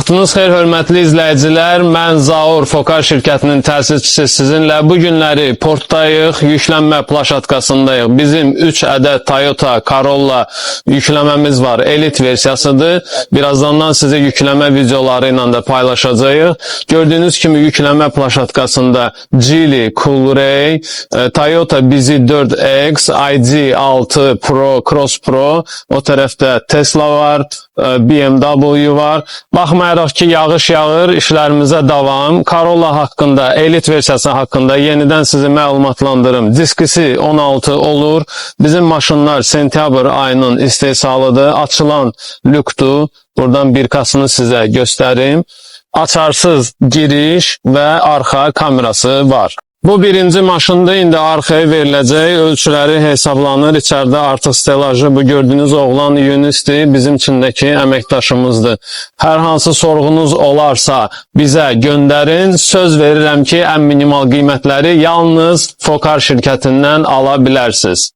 Vaxtınız xeyir, hörmətli izləyicilər. Mən Zaur Fokar şirkətinin təsisçisi sizinlə bu günləri portdayıq, yüklənmə plaşatkasındayıq. Bizim 3 ədəd Toyota Corolla yükləməmiz var, elit versiyasıdır. Birazdan sizi yükləmə videoları ilə də paylaşacağıq. Gördüyünüz kimi yükləmə plaşatkasında Geely, Coolray, Toyota BZ4X, ID6 Pro, Cross Pro, o tərəfdə Tesla var, BMW var. Baxmayaraq ki, yağış yağır, işlərimizə davam. Corolla haqqında, elit versiyası haqqında yenidən sizi məlumatlandırım. Diskisi 16 olur. Bizim maşınlar sentyabr ayının istehsalıdır. Açılan lükdür. Buradan birkasını sizə göstərim. Açarsız giriş və arxa kamerası var. Bu birinci maşında indi arxaya veriləcək, ölçüləri hesablanır. İçəridə artıq stelajı, bu gördüyünüz oğlan Yunisdir, bizim içindəki əməkdaşımızdır. Hər hansı sorğunuz olarsa bizə göndərin. Söz verirəm ki, ən minimal qiymətləri yalnız Fokar şirkətindən ala bilərsiniz.